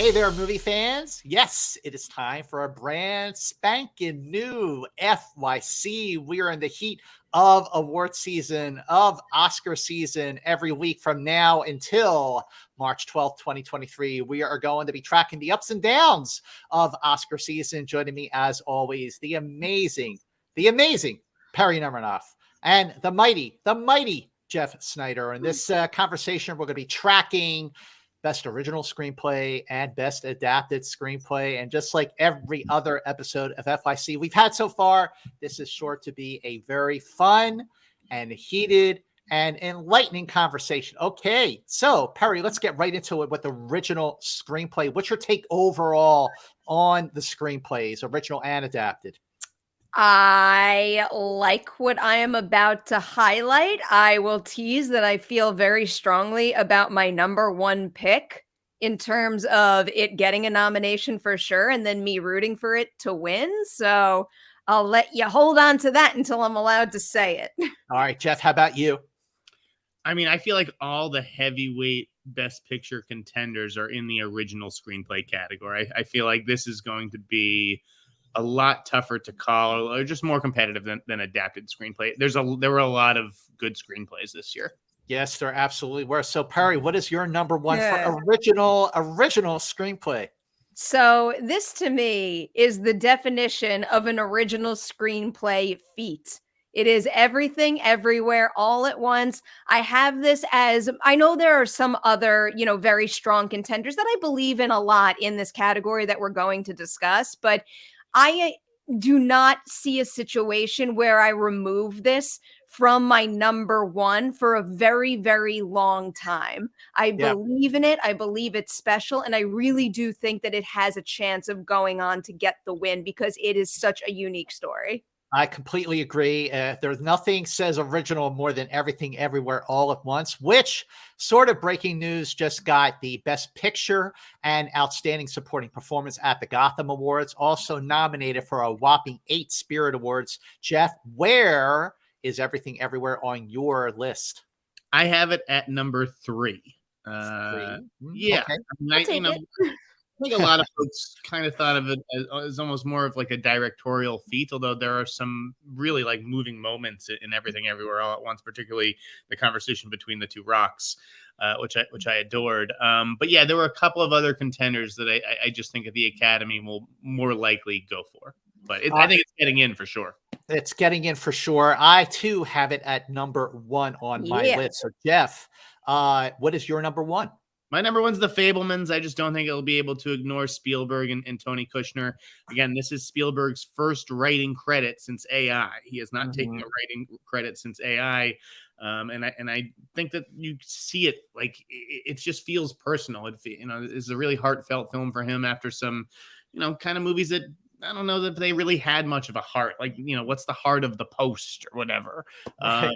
Hey there, movie fans. Yes, it is time for a brand spanking new FYC. We are in the heat of award season, of Oscar season every week from now until March 12th, 2023. We are going to be tracking the ups and downs of Oscar season. Joining me, as always, the amazing Perri Nemiroff and the mighty Jeff Snyder. In this conversation, we're going to be tracking Best Original Screenplay and Best Adapted Screenplay. And just like every other episode of FIC we've had so far, this is sure to be a very fun and heated and enlightening conversation. Okay, so Perri, let's get right into it with the original screenplay. What's your take overall on the screenplays, original and adapted? I like what I am about to highlight. I will tease that I feel very strongly about my number one pick in terms of it getting a nomination for sure, and then me rooting for it to win. So I'll let you hold on to that until I'm allowed to say it. All right, Jeff, how about you? I mean, I feel like all the heavyweight Best Picture contenders are in the original screenplay category. I feel like this is going to be a lot tougher to call, or just more competitive than adapted screenplay. There were a lot of good screenplays this year. Yes, there absolutely were. So Perri, what is your number one for original screenplay? So this to me is the definition of an original screenplay feat. It is everything, everywhere, all at once. I have this as, I know there are some other, very strong contenders that I believe in a lot in this category that we're going to discuss, but I do not see a situation where I remove this from my number one for a very, very long time. I believe in it. I believe it's special. And I really do think that it has a chance of going on to get the win because it is such a unique story. I completely agree. There's nothing says original more than Everything Everywhere All at Once, which sort of breaking news just got the Best Picture and Outstanding Supporting Performance at the Gotham Awards, also nominated for a whopping 8 Spirit Awards. Jeff, where is Everything Everywhere on your list? I have it at number 3. Yeah. Okay. I think a lot of folks kind of thought of it as almost more of like a directorial feat, although there are some really like moving moments in Everything Everywhere All at Once, particularly the conversation between the two rocks, which I adored. But yeah, there were a couple of other contenders that I just think the Academy will more likely go for. But I think it's getting in for sure. It's getting in for sure. I too have it at number 1 on my list. So Jeff, what is your number 1? My number 1's The Fabelmans. I just don't think it'll be able to ignore Spielberg and Tony Kushner. Again, this is Spielberg's first writing credit since AI. He has not taken a writing credit since AI. And I think that you see it, like, it just feels personal. It's a really heartfelt film for him after some, kind of movies that I don't know that they really had much of a heart. Like, what's the heart of The Post or whatever. I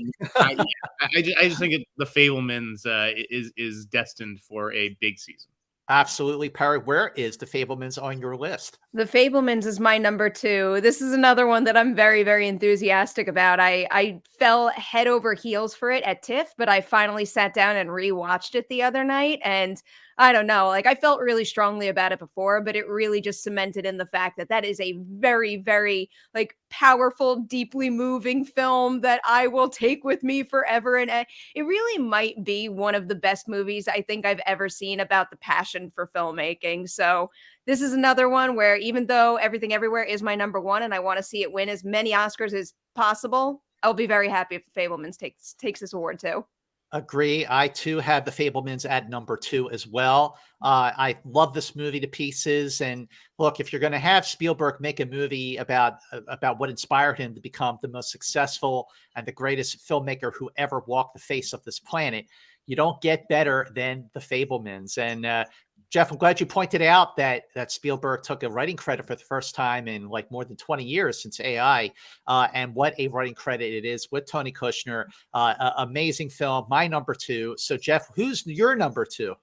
just think The Fabelmans is destined for a big season. Absolutely. Perri, where is The Fabelmans on your list? The Fabelmans is my number 2. This is another one that I'm very, very enthusiastic about. I fell head over heels for it at TIFF, but I finally sat down and rewatched it the other night. And I don't know, like I felt really strongly about it before, but it really just cemented in the fact that is a very, very like powerful, deeply moving film that I will take with me forever. And it really might be one of the best movies I think I've ever seen about the passion for filmmaking. So this is another one where even though Everything Everywhere is my number 1 and I want to see it win as many Oscars as possible, I'll be very happy if The Fabelmans takes this award too. Agree. I too have The Fabelmans at number 2 as well. I love this movie to pieces. And look, if you're going to have Spielberg make a movie about what inspired him to become the most successful and the greatest filmmaker who ever walked the face of this planet, you don't get better than The Fabelmans. And Jeff, I'm glad you pointed out that Spielberg took a writing credit for the first time in like more than 20 years since AI, and what a writing credit it is with Tony Kushner. Amazing film, my number 2. So Jeff, who's your number 2?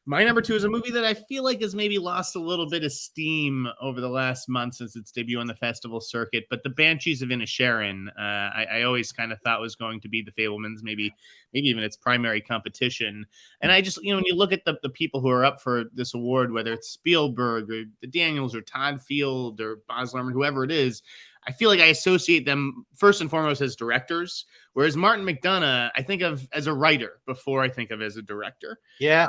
My number 2 is a movie that I feel like has maybe lost a little bit of steam over the last month since its debut on the festival circuit. But The Banshees of Inisherin, I always kind of thought was going to be the Fabelmans, maybe even its primary competition. And I just, when you look at the people who are up for this award, whether it's Spielberg or the Daniels or Todd Field or Baz Luhrmann, whoever it is, I feel like I associate them first and foremost as directors, whereas Martin McDonagh I think of as a writer before I think of as a director. Yeah,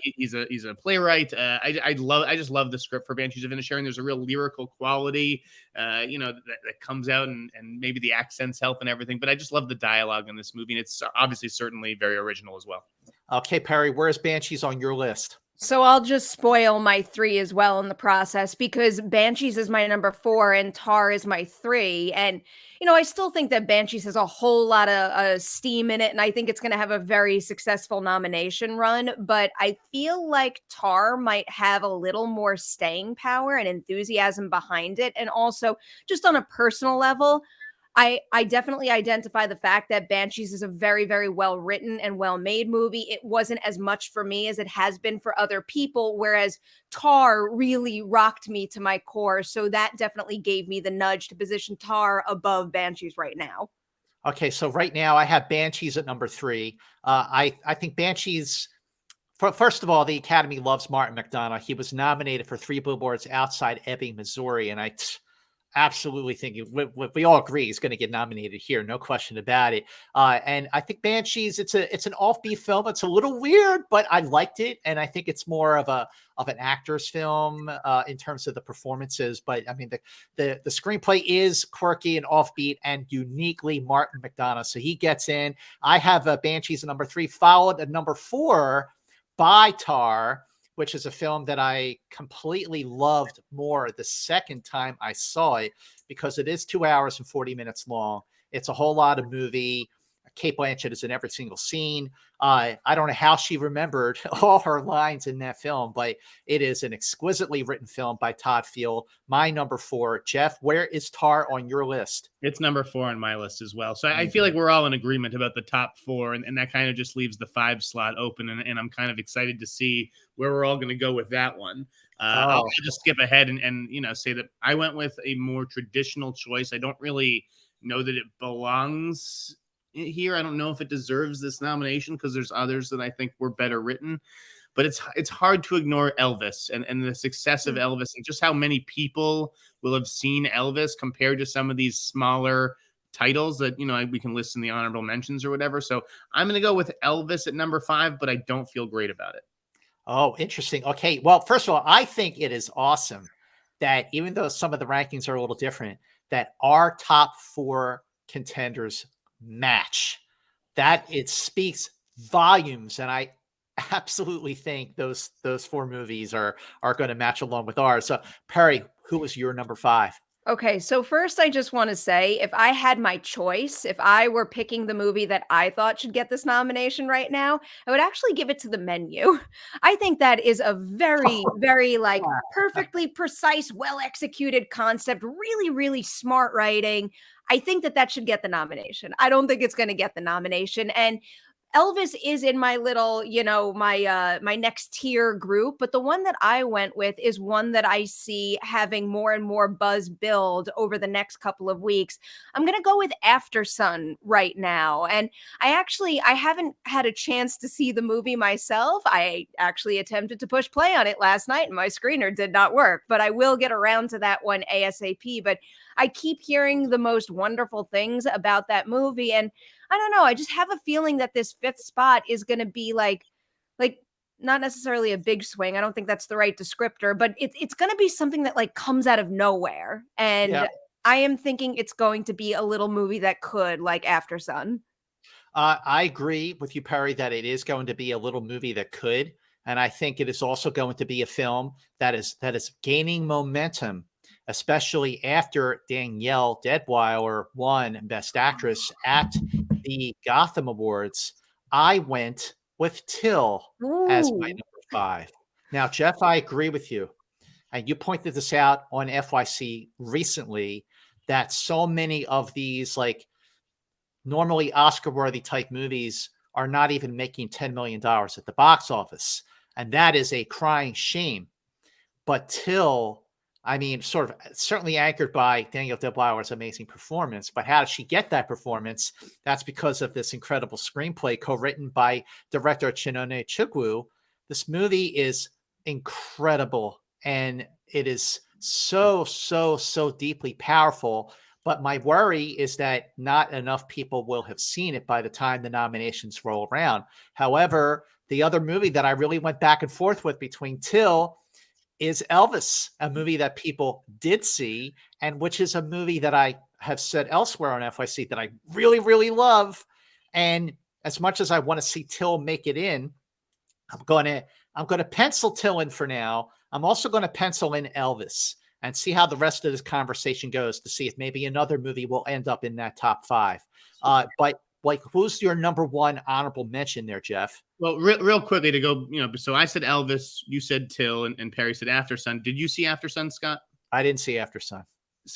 he's a playwright. I just love the script for Banshees of Inisherin. There's a real lyrical quality, that comes out, and maybe the accents help and everything. But I just love the dialogue in this movie, and it's obviously certainly very original as well. Okay, Perri, where's Banshees on your list? So I'll just spoil my 3 as well in the process, because Banshees is my number 4 and Tar is my 3. And, I still think that Banshees has a whole lot of steam in it, and I think it's going to have a very successful nomination run. But I feel like Tar might have a little more staying power and enthusiasm behind it. And also, just on a personal level, I definitely identify the fact that Banshees is a very, very well written and well made movie. It wasn't as much for me as it has been for other people, whereas Tar really rocked me to my core. So that definitely gave me the nudge to position Tar above Banshees right now. Okay, so right now I have Banshees at number 3. I think Banshees. First of all, the Academy loves Martin McDonagh. He was nominated for 3 Billboards Outside Ebbing, Missouri, and I absolutely think we all agree he's going to get nominated here, no question about it. And I think Banshees, it's an offbeat film. It's a little weird, but I liked it, and I think it's more of an actor's film in terms of the performances. But I mean, the screenplay is quirky and offbeat and uniquely Martin McDonagh, so he gets in. I have Banshees at number 3, followed at number 4 by Tar, which is a film that I completely loved more the second time I saw it, because it is 2 hours and 40 minutes long. It's a whole lot of movie. Cate Blanchett is in every single scene. I don't know how she remembered all her lines in that film, but it is an exquisitely written film by Todd Field. My number 4. Jeff, where is Tar on your list? It's number 4 on my list as well. So I feel like we're all in agreement about the top 4, and that kind of just leaves the 5 slot open, and I'm kind of excited to see where we're all going to go with that one. I'll just skip ahead and say that I went with a more traditional choice. I don't really know that it belongs here. I don't know if it deserves this nomination, because there's others that I think were better written, but it's hard to ignore Elvis and the success of Elvis, and just how many people will have seen Elvis compared to some of these smaller titles that we can list in the honorable mentions or whatever. So I'm going to go with Elvis at number 5, but I don't feel great about it. Oh, interesting. Okay, well, first of all, I think it is awesome that even though some of the rankings are a little different, that our top 4 contenders match. That it speaks volumes, and I absolutely think those 4 movies are going to match along with ours. So, Perri, who was your number 5? Okay, so first I just want to say, if I had my choice, if I were picking the movie that I thought should get this nomination right now, I would actually give it to The Menu. I think that is a very, very perfectly precise, well-executed concept, really, really smart writing. I think that should get the nomination. I don't think it's going to get the nomination. And Elvis is in my little, my next tier group, but the one that I went with is one that I see having more and more buzz build over the next couple of weeks. I'm going to go with After Sun right now. And I haven't had a chance to see the movie myself. I actually attempted to push play on it last night and my screener did not work, but I will get around to that one ASAP. But I keep hearing the most wonderful things about that movie, and I don't know, I just have a feeling that this 5th spot is going to be like not necessarily a big swing. I don't think that's the right descriptor, but it's going to be something that comes out of nowhere. And I am thinking it's going to be a little movie that could, like After Sun. I agree with you, Perri, that it is going to be a little movie that could. And I think it is also going to be a film that is gaining momentum, especially after Danielle Deadwyler won Best Actress at the Gotham Awards. I went with Till as my number 5. Now, Jeff, I agree with you. And you pointed this out on FYC recently, that so many of these normally Oscar-worthy type movies are not even making $10 million at the box office. and that is a crying shame. But Till, I mean, sort of certainly anchored by Danielle DeBauer's amazing performance. But how did she get that performance? That's because of this incredible screenplay co-written by director Chinonye Chukwu. This movie is incredible, and it is so, so, so deeply powerful. But my worry is that not enough people will have seen it by the time the nominations roll around. However, the other movie that I really went back and forth with between Till is Elvis, a movie that people did see, and which is a movie that I have said elsewhere on FYC that I really, really love. And as much as I want to see Till make it in, I'm going to pencil Till in for now. I'm also going to pencil in Elvis and see how the rest of this conversation goes to see if maybe another movie will end up in that top 5. But like, who's your number 1 honorable mention there, Jeff? Well, real quickly to go, so I said Elvis, you said Till, and Perri said After Sun. Did you see After Sun, Scott? I didn't see After Sun.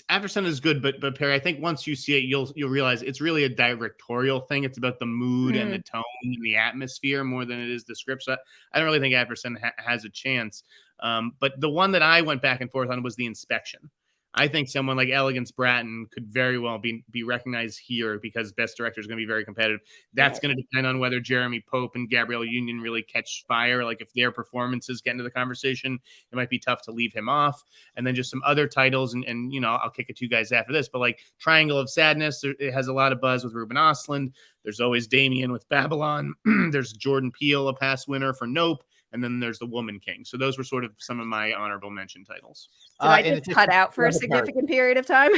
After Sun is good, but Perri, I think once you see it, you'll realize it's really a directorial thing. It's about the mood and the tone and the atmosphere more than it is the script. So I don't really think After Sun has a chance. But the one that I went back and forth on was The Inspection. I think someone like Elegance Bratton could very well be recognized here because Best Director is going to be very competitive. That's going to depend on whether Jeremy Pope and Gabrielle Union really catch fire. Like if their performances get into the conversation, it might be tough to leave him off. And then just some other titles, and I'll kick it to you guys after this. But like Triangle of Sadness, it has a lot of buzz with Ruben Östlund. There's always Damien with Babylon. There's Jordan Peele, a past winner for Nope. And then there's The Woman King. So those were sort of some of my honorable mention titles. Did I just cut out for a significant period of time?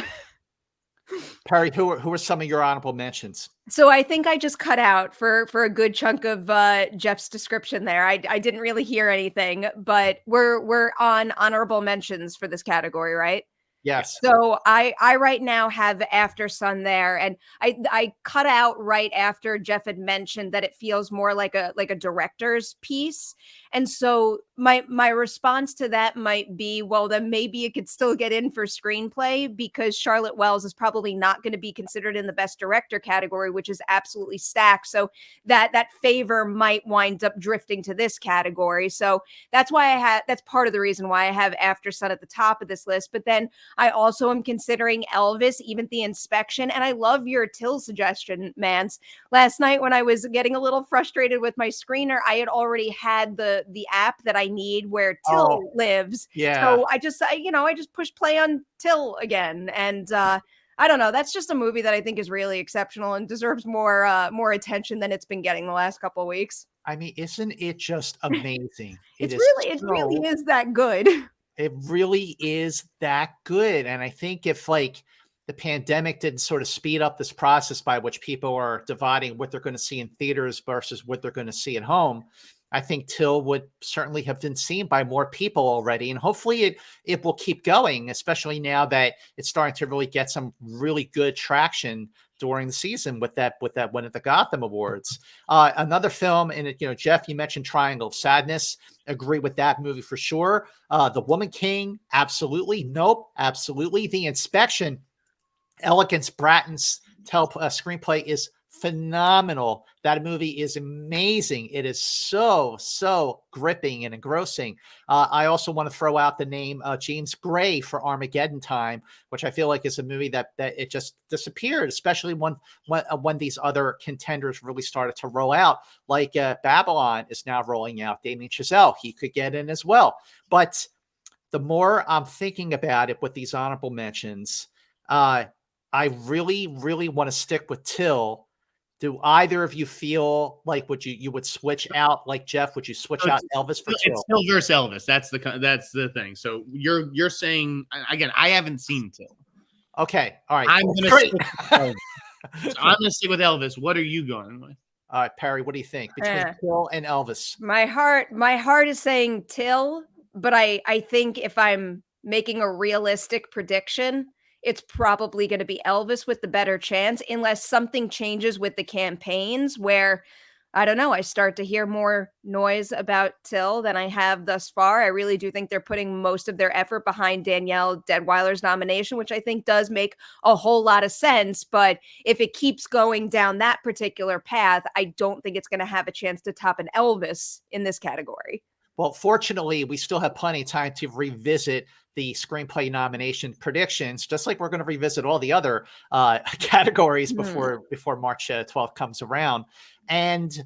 Perri, who are some of your honorable mentions? So I think I just cut out for a good chunk of Jeff's description there. I didn't really hear anything, but we're on honorable mentions for this category, right? Yes. So I right now have After Sun there, and I cut out right after Jeff had mentioned that it feels more like a director's piece. And so my response to that might be, well, then maybe it could still get in for screenplay because Charlotte Wells is probably not going to be considered in the Best Director category, which is absolutely stacked. So that favor might wind up drifting to this category. So that's why that's part of the reason why I have After Sun at the top of this list. But then I also am considering Elvis, even The Inspection. And I love your Till suggestion, Mance. Last night when I was getting a little frustrated with my screener, I had already had the app that I need where Till lives. Yeah. So I just push play on Till again. And I don't know. That's just a movie that I think is really exceptional and deserves more attention than it's been getting the last couple of weeks. I mean, isn't it just amazing? It really is that good. It really is that good. And I think if like the pandemic didn't sort of speed up this process by which people are dividing what they're going to see in theaters versus what they're going to see at home, I think Till would certainly have been seen by more people already. And hopefully it will keep going, especially now that it's starting to really get some really good traction during the season with that win at the Gotham Awards. Another film, and Jeff, you mentioned Triangle of Sadness. Agree with that movie for sure. The Woman King, absolutely. Nope, absolutely. The Inspection, Elegance Bratton's screenplay is phenomenal. That movie is amazing. It is so gripping and engrossing. I also want to throw out the name James Gray for Armageddon Time, which I feel like is a movie that it just disappeared, especially when these other contenders really started to roll out, like Babylon is now rolling out. Damien Chazelle, he could get in as well. But the more I'm thinking about it with these honorable mentions, I really want to stick with Till. Do either of you feel like you would switch out, like Jeff? Would you switch out Elvis for Till? It's Till versus Elvis. That's the thing. So you're saying again, I haven't seen Till. Okay, all right. I'm going to stick with Elvis. What are you going with? All right, Perri, what do you think between Till and Elvis? My heart is saying Till, but I think if I'm making a realistic prediction, it's probably going to be Elvis with the better chance, unless something changes with the campaigns where, I don't know, I start to hear more noise about Till than I have thus far. I really do think they're putting most of their effort behind Danielle Deadweiler's nomination, which I think does make a whole lot of sense. But if it keeps going down that particular path, I don't think it's going to have a chance to top an Elvis in this category. Well, fortunately, we still have plenty of time to revisit the screenplay nomination predictions, just like we're going to revisit all the other categories before March 12th comes around. And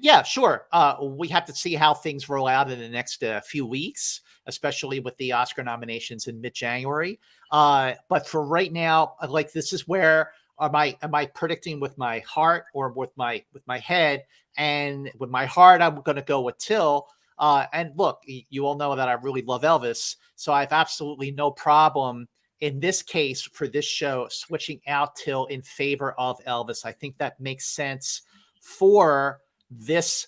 yeah, sure, we have to see how things roll out in the next few weeks, especially with the Oscar nominations in mid-January. But for right now, like, this is where am I predicting with my heart or with my head? And with my heart, I'm going to go with Till. And look, you all know that I really love Elvis, so I have absolutely no problem in this case for this show switching out Till in favor of Elvis. I think that makes sense for this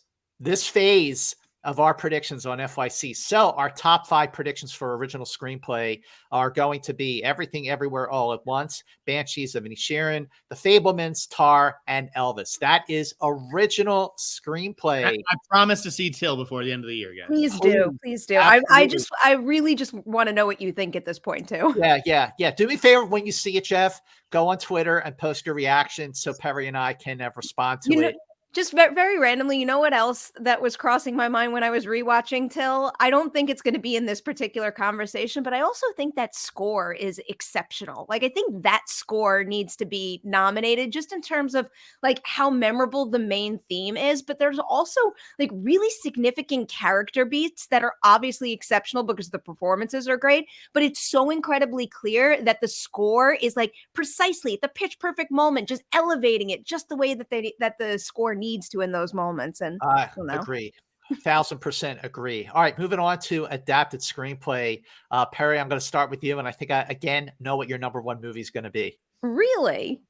phase of our predictions on FYC. So our top 5 predictions for original screenplay are going to be Everything Everywhere All at Once, Banshees of Inisherin, The Fabelmans, Tar, and Elvis. That is original screenplay. I promise to see Till before the end of the year, guys. Please do. Please do. I really just want to know what you think at this point too. Yeah. Do me a favor when you see it, Jeff, go on Twitter and post your reaction so Perri and I can respond to it. Just very randomly, you know what else that was crossing my mind when I was rewatching Till? I don't think it's going to be in this particular conversation, but I also think that score is exceptional. Like, I think that score needs to be nominated just in terms of like how memorable the main theme is, but there's also like really significant character beats that are obviously exceptional because the performances are great, but it's so incredibly clear that the score is like precisely at the pitch perfect moment, just elevating it just the way that the score needs to in those moments. And I agree. 1,000% agree. All right, moving on to adapted screenplay. Perri, I'm going to start with you, and I think I again know what your number 1 movie is going to be. Really?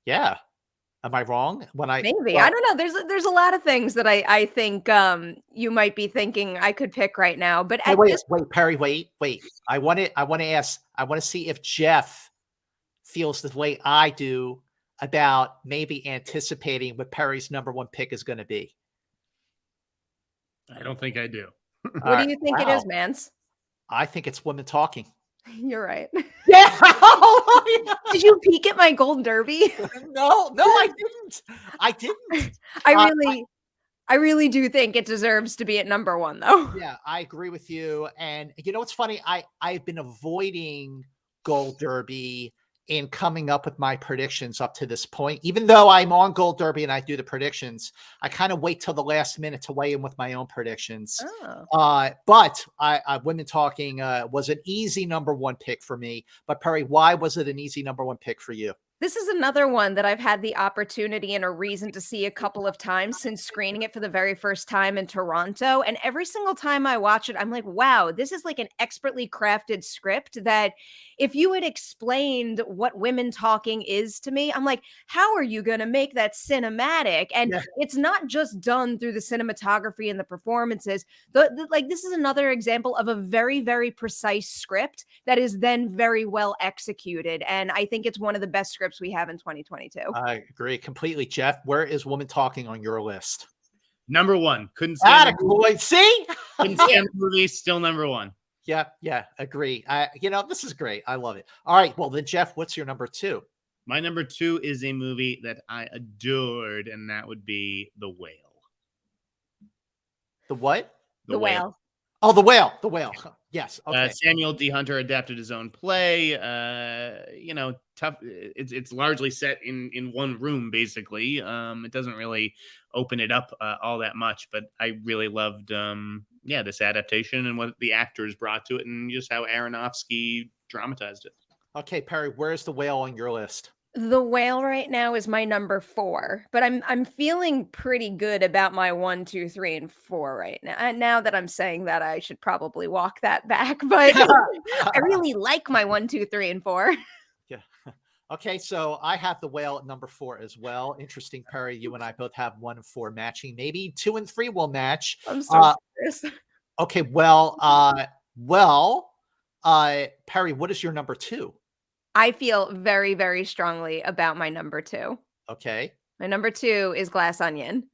Yeah. Am I wrong? Maybe. I don't know. There's a lot of things that I think you might be thinking I could pick right now. But wait, Perri, wait. I want to see if Jeff feels the way I do about maybe anticipating what Perri's number 1 pick is going to be. I don't think I do. What do you think it is, Mance? I think it's Women Talking. You're right. Yeah. Did you peek at my Gold Derby? No, I didn't. I really do think it deserves to be at number 1, though. Yeah, I agree with you. And you know what's funny? I've been avoiding Gold Derby in coming up with my predictions up to this point. Even though I'm on Gold Derby and I do the predictions, I kind of wait till the last minute to weigh in with my own predictions. But Women Talking was an easy number 1 pick for me. But Perri, why was it an easy number 1 pick for you? This is another one that I've had the opportunity and a reason to see a couple of times since screening it for the very first time in Toronto. And every single time I watch it, I'm like, wow, this is like an expertly crafted script that if you had explained what Women Talking is to me, I'm like, how are you going to make that cinematic? And it's not just done through the cinematography and the performances. Like, this is another example of a very, very precise script that is then very well executed. And I think it's one of the best scripts we have in 2022. I agree completely. Jeff, where is Woman Talking on your list? Number 1. Couldn't stand See? Couldn't stand the movie, still number 1. Yeah, agree. This is great. I love it. All right, well then, Jeff, what's your number 2? My number 2 is a movie that I adored, and that would be The Whale. The what? The Whale. Oh, The Whale. The Whale. Yes. Okay. Samuel D. Hunter adapted his own play. Tough. It's largely set in one room, basically. It doesn't really open it up all that much, but I really loved this adaptation and what the actors brought to it, and just how Aronofsky dramatized it. Okay, Perri, where's The Whale on your list? The Whale right now is my number 4, but I'm feeling pretty good about my 1, 2, 3, and 4 right now. And now that I'm saying that, I should probably walk that back, but I really like my 1, 2, 3, and 4. Yeah. Okay, so I have The Whale at number 4 as well. Interesting, Perri. You and I both have 1 and 4 matching. Maybe 2 and 3 will match. I'm so serious. Okay, Perri, what is your number 2? I feel very, very strongly about my number 2. Okay. My number 2 is Glass Onion.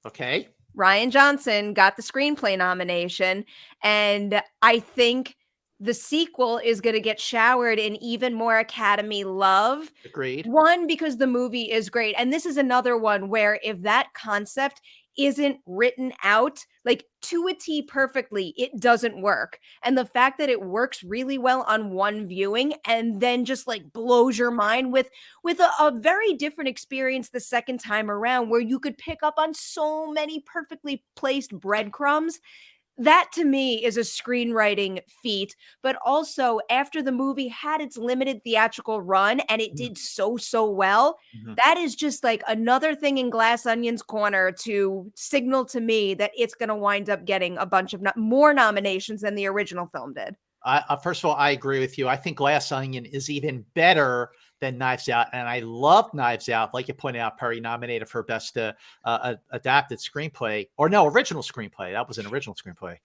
Okay. Rian Johnson got the screenplay nomination, and I think the sequel is going to get showered in even more Academy love. Agreed. One, because the movie is great. And this is another one where if that concept isn't written out like to a T perfectly, it doesn't work. And the fact that it works really well on one viewing and then just like blows your mind with a very different experience the second time around, where you could pick up on so many perfectly placed breadcrumbs. That to me is a screenwriting feat, but also after the movie had its limited theatrical run and it did so well, that is just like another thing in Glass Onion's corner to signal to me that it's going to wind up getting a bunch of more nominations than the original film did. First of all, I agree with you. I think Glass Onion is even better than Knives Out, and I love Knives Out. Like you pointed out, Perri nominated for best adapted screenplay, or no, original screenplay. That was an original screenplay.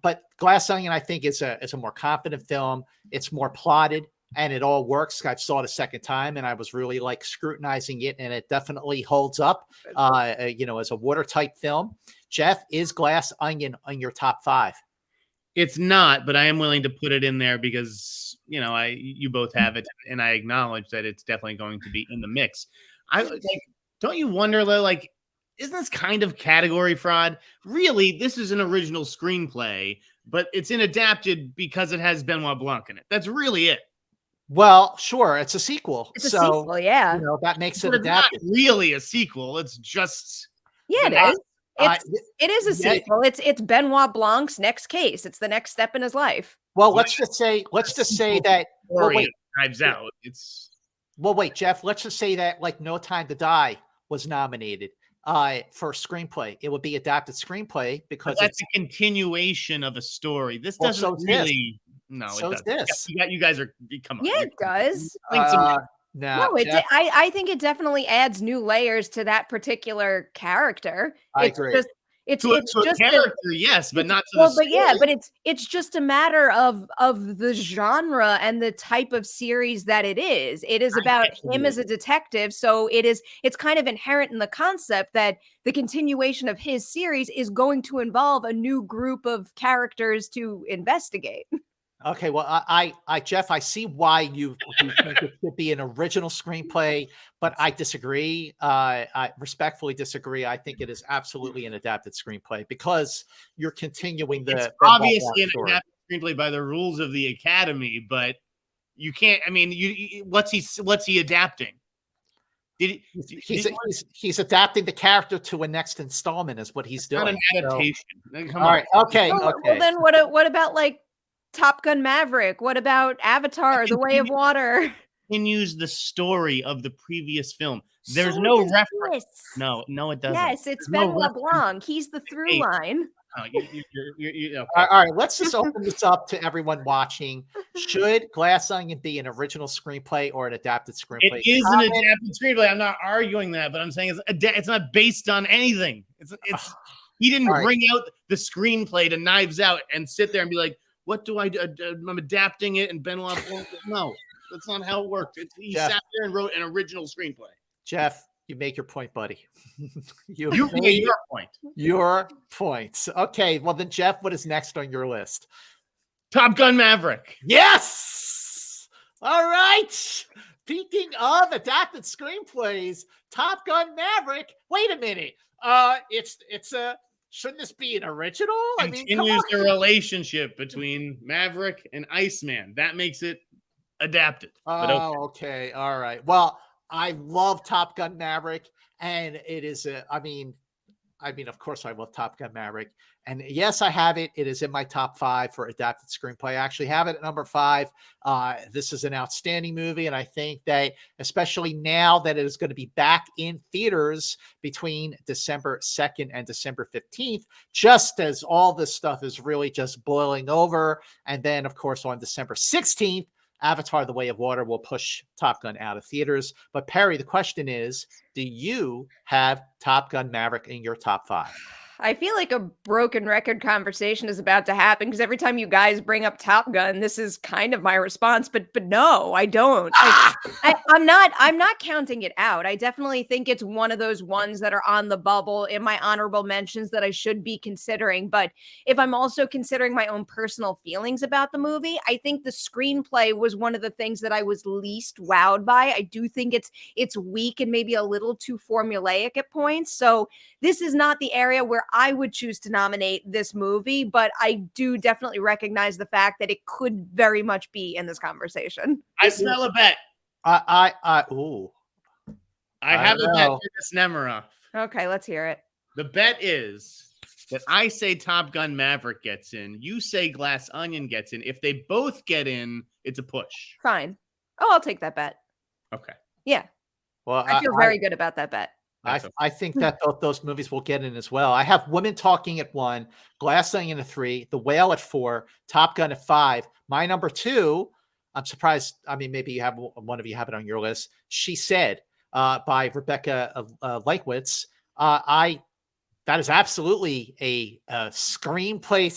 But Glass Onion, I think, is a more confident film. It's more plotted, and it all works. I saw it a second time, and I was really like scrutinizing it, and it definitely holds up. As a watertight film. Jeff, is Glass Onion on your top 5? It's not, but I am willing to put it in there because, you both have it, and I acknowledge that it's definitely going to be in the mix. Don't you wonder though, like, isn't this kind of category fraud? Really, this is an original screenplay, but it's adapted because it has Benoit Blanc in it. That's really it. Well, sure, it's a sequel. It's a sequel, yeah. That makes it But adapted. it's not really a sequel. It's just it is. It is a sequel. It's Benoit Blanc's next case. It's the next step in his life. Well, let's just say that. Knives Out. Wait, Jeff. Let's just say that like No Time to Die was nominated for screenplay. It would be adapted screenplay because that's a continuation of a story. This doesn't really. No, so it doesn't. This. You guys are come on. Yeah, it does. No, I think it definitely adds new layers to that particular character. I agree. It's just a character, yes, but not to the story. But it's just a matter of the genre and the type of series that it is. It is about him as a detective, so it's kind of inherent in the concept that the continuation of his series is going to involve a new group of characters to investigate. Okay, well, I Jeff, I see why you think it should be an original screenplay, but I disagree. I respectfully disagree. I think it is absolutely an adapted screenplay because you're continuing the. It's obviously an adapted screenplay by the rules of the Academy, but you can't. I mean, what's he adapting? He's adapting the character to a next installment, is what he's doing. Not an adaptation. So, all right. Okay. Well, then what about like Top Gun Maverick? What about Avatar, The Way of Water? Continues the story of the previous film. There's no reference. No, it doesn't. Yes, it's Benoit Blanc. He's the through line. Oh, okay. All right, let's just open this up to everyone watching. Should Glass Onion be an original screenplay or an adapted screenplay? It is an adapted screenplay. I'm not arguing that, but I'm saying it's not based on anything. He didn't bring out the screenplay to Knives Out and sit there and be like, what do I do? I'm adapting it, and Benoit Blanc. No, that's not how it worked. He sat there and wrote an original screenplay. Jeff, you make your point, buddy. you made your point. Your points. Okay, well then, Jeff, what is next on your list? Top Gun Maverick. Yes. All right. Speaking of adapted screenplays, Top Gun Maverick. Wait a minute. It's a. Shouldn't this be an original? Continues the relationship between Maverick and Iceman. That makes it adapted. Okay. All right. Well, I love Top Gun Maverick, and it is of course I love Top Gun Maverick. And yes, I have it. It is in my top 5 for adapted screenplay. I actually have it at number 5. This is an outstanding movie. And I think that especially now that it is going to be back in theaters between December 2nd and December 15th, just as all this stuff is really just boiling over. And then, of course, on December 16th, Avatar: The Way of Water will push Top Gun out of theaters. But Perri, the question is, do you have Top Gun Maverick in your top 5? I feel like a broken record conversation is about to happen because every time you guys bring up Top Gun, this is kind of my response. But no, I don't. I'm not counting it out. I definitely think it's one of those ones that are on the bubble in my honorable mentions that I should be considering. But if I'm also considering my own personal feelings about the movie, I think the screenplay was one of the things that I was least wowed by. I do think it's weak and maybe a little too formulaic at points. So this is not the area where I would choose to nominate this movie, but I do definitely recognize the fact that it could very much be in this conversation. I smell a bet. I have a bet for this Nemiroff. Okay, let's hear it. The bet is that I say Top Gun Maverick gets in. You say Glass Onion gets in. If they both get in, it's a push. Fine. Oh, I'll take that bet. Okay. Yeah. Well, I feel very good about that bet. I think that those movies will get in as well. I have Women Talking at 1, Glass Onion at 3, The Whale at 4, Top Gun at 5. My number 2, I'm surprised. I mean, maybe you have one of you have it on your list. She Said by Rebecca Leikwitz. That is absolutely a screenplay,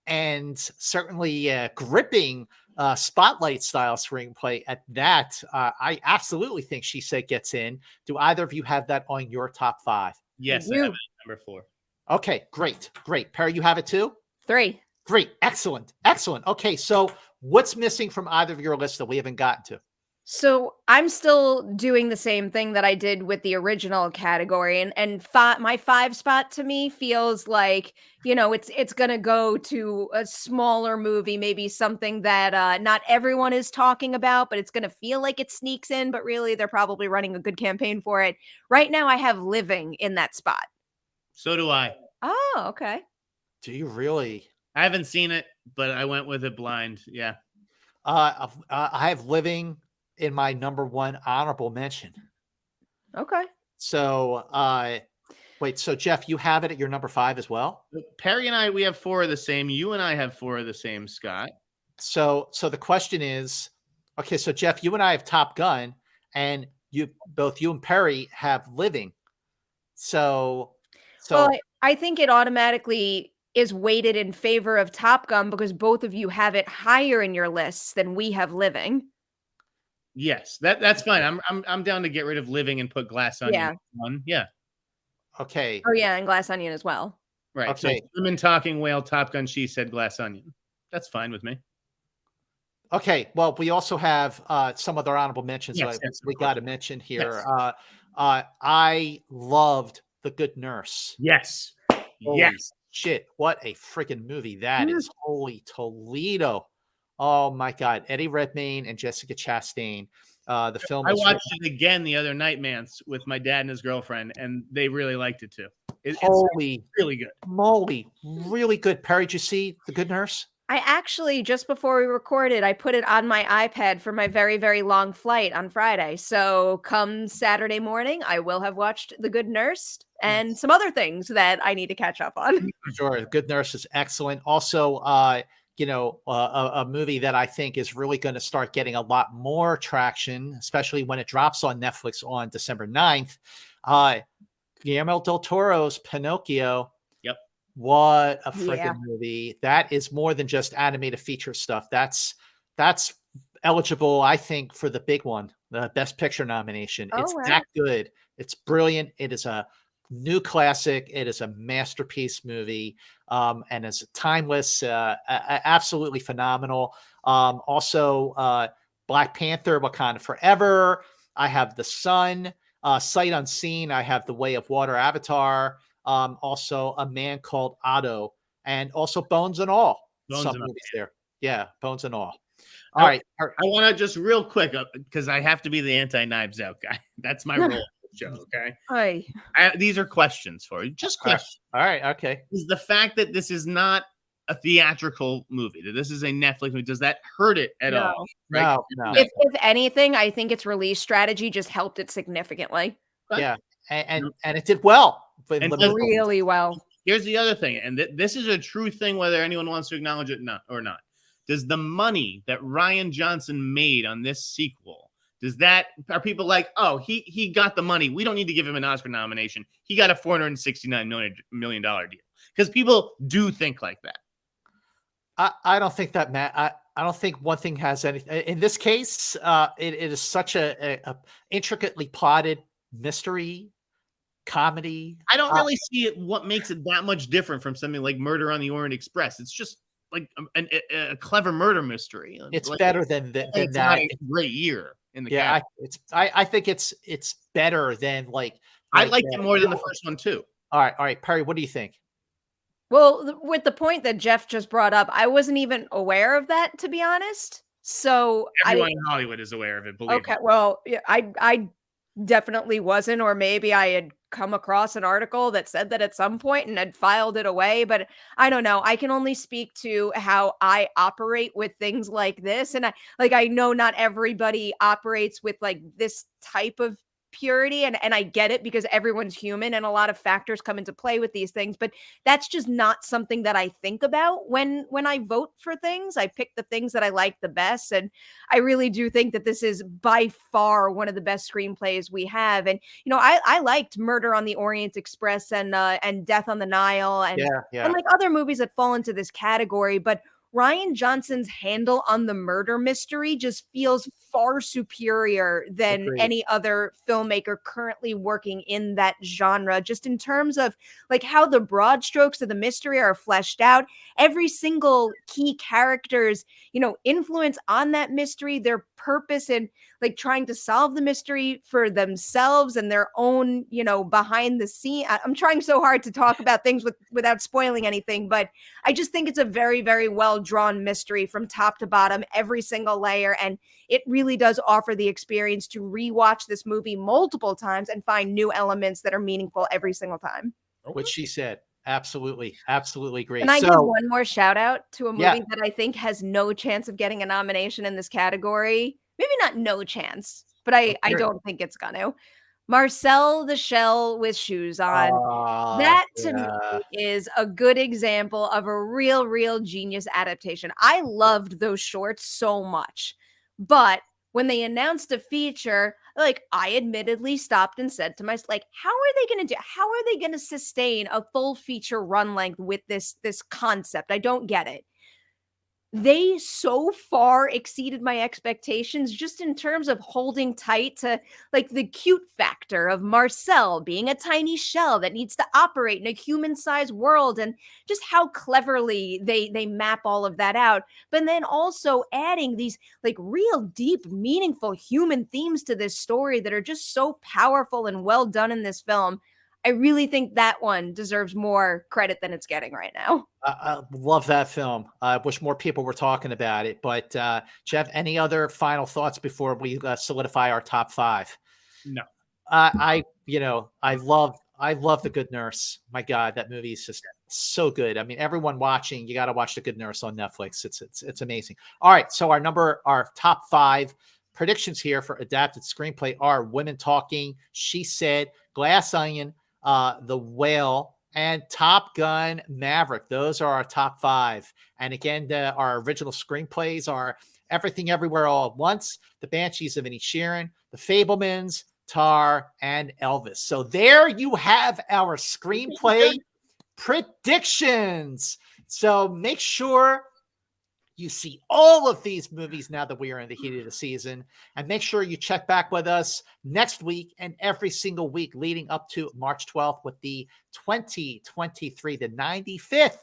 and certainly gripping spotlight style screenplay at that. I absolutely think She Said gets in. Do either of you have that on your top 5? Yes, I have it at number 4. Okay, great. Perri, you have it too? 3. Great. Excellent. Okay, so what's missing from either of your lists that we haven't gotten to? So I'm still doing the same thing that I did with the original category, and my 5 spot to me feels like, it's gonna go to a smaller movie, maybe something that not everyone is talking about, but it's gonna feel like it sneaks in, but really they're probably running a good campaign for it. Right now, I have Living in that spot. So do I. Oh, okay. Do you really? I haven't seen it, but I went with it blind. Yeah. I have Living in my number 1 honorable mention. Okay. So, wait, so Jeff, you have it at your number 5 as well? Perri and I, we have 4 of the same. You and I have 4 of the same, Scott. So the question is, okay, so Jeff, you and I have Top Gun, and both you and Perri have Living. So well, I think it automatically is weighted in favor of Top Gun because both of you have it higher in your lists than we have Living. Yes, that's fine. I'm down to get rid of Living and put Glass Onion on. Yeah. Okay. Oh yeah, and Glass Onion as well. Right. Okay. So Women Talking, Whale, Top Gun, She Said, Glass Onion. That's fine with me. Okay. Well, we also have some other honorable mentions we got to mention here. Yes. I loved The Good Nurse. Yes. Holy yes. Shit, what a freaking movie that is. Holy Toledo. Oh my God. Eddie Redmayne and Jessica Chastain. The film. I watched it again the other night, man, with my dad and his girlfriend, and they really liked it too. It's really good. Moly. Really good. Perri, did you see The Good Nurse? I actually, just before we recorded, I put it on my iPad for my very, very long flight on Friday. So come Saturday morning, I will have watched The Good Nurse and some other things that I need to catch up on. Sure. The Good Nurse is excellent. Also, a movie that I think is really going to start getting a lot more traction, especially when it drops on Netflix on December 9th. Guillermo del Toro's Pinocchio. Yep. What a freaking movie. That is more than just animated feature stuff. That's eligible, I think, for the big one, the Best Picture nomination. It's that good. It's brilliant. It is a new classic. It is a masterpiece movie. And it's timeless, absolutely phenomenal. Also, Black Panther, Wakanda Forever. I have The Sun, Sight Unseen. I have The Way of Water, Avatar. Also, A Man Called Otto, and also Bones and All. Some movies there. Yeah, Bones and All. All right. I want to just real quick, because I have to be the anti-Knives Out guy. That's my role. Show, okay. Hi. These are questions for you. Just questions. All right. Okay. Is the fact that this is not a theatrical movie, that this is a Netflix movie, does that hurt it at all? Right? No. If anything, I think its release strategy just helped it significantly. Yeah, and it did well. Really well. Here's the other thing, and this is a true thing, whether anyone wants to acknowledge it or not. Does the money that Rian Johnson made on this sequel Are people like, oh, he got the money, we don't need to give him an Oscar nomination, he got a $469 million deal? Because people do think like that. I don't think that, Matt. I don't think one thing has anything. In this case, it is such a intricately plotted mystery comedy. I don't really see it. What makes it that much different from something like Murder on the Orient Express? It's just like a clever murder mystery. It's like, better than that. Not a great year in the category. I think it's better than like I liked it more than the first one too. All right, Perri, what do you think? Well, with the point that Jeff just brought up, I wasn't even aware of that, to be honest. So everyone in Hollywood is aware of it. Believe me. Well, yeah, I definitely wasn't, or maybe I had come across an article that said that at some point and had filed it away, but I don't know. I can only speak to how I operate with things like this. And I know not everybody operates with like this type of purity, and I get it because everyone's human and a lot of factors come into play with these things, but that's just not something that I think about when I vote for things. I pick the things that I like the best, and I really do think that this is by far one of the best screenplays we have. And I liked Murder on the Orient Express and Death on the Nile and like other movies that fall into this category, but Rian Johnson's handle on the murder mystery just feels far superior than any other filmmaker currently working in that genre, just in terms of like how the broad strokes of the mystery are fleshed out. Every single key character's, influence on that mystery, their purpose in like trying to solve the mystery for themselves and their own, behind the scene. I'm trying so hard to talk about things without spoiling anything, but I just think it's a very, very well drawn mystery from top to bottom, every single layer. And it really does offer the experience to rewatch this movie multiple times and find new elements that are meaningful every single time. Which she said. Absolutely. Absolutely great. And I give one more shout out to a movie that I think has no chance of getting a nomination in this category. Maybe not no chance, but I don't think it's gonna. Marcel the Shell with Shoes On. That to me is a good example of a real genius adaptation. I loved those shorts so much, but when they announced a feature, like I admittedly stopped and said to myself, like, how are they going to sustain a full feature run length with this concept? I don't get it. They so far exceeded my expectations just in terms of holding tight to like the cute factor of Marcel being a tiny shell that needs to operate in a human-sized world, and just how cleverly they map all of that out. But then also adding these like real deep, meaningful human themes to this story that are just so powerful and well done in this film. I really think that one deserves more credit than it's getting right now. I love that film. I wish more people were talking about it. But Jeff, any other final thoughts before we solidify our top five? No. I love The Good Nurse. My God, that movie is just so good. I mean, everyone watching, you got to watch The Good Nurse on Netflix. It's amazing. All right, so our top five predictions here for adapted screenplay are Women Talking, She Said, Glass Onion, The Whale, and Top Gun Maverick. Those are our top five. And again, our original screenplays are Everything Everywhere All at Once, The Banshees of Inisherin, The Fabelmans, Tar, and Elvis. So there you have our screenplay predictions. So make sure you see all of these movies now that we are in the heat of the season, and make sure you check back with us next week and every single week leading up to March 12th with the 2023, the 95th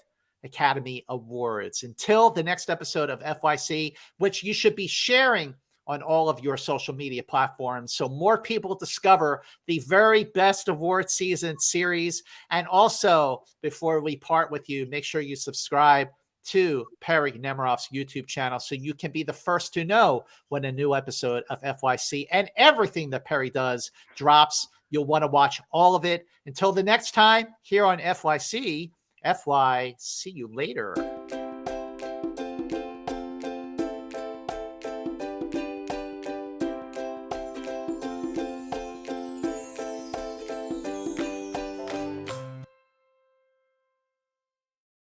Academy Awards. Until the next episode of FYC, which you should be sharing on all of your social media platforms so more people discover the very best award season series. And also, before we part with you, make sure you subscribe to Perri Nemiroff's YouTube channel so you can be the first to know when a new episode of FYC and everything that Perri does drops. You'll want to watch all of it. Until the next time here on FYC, see you later.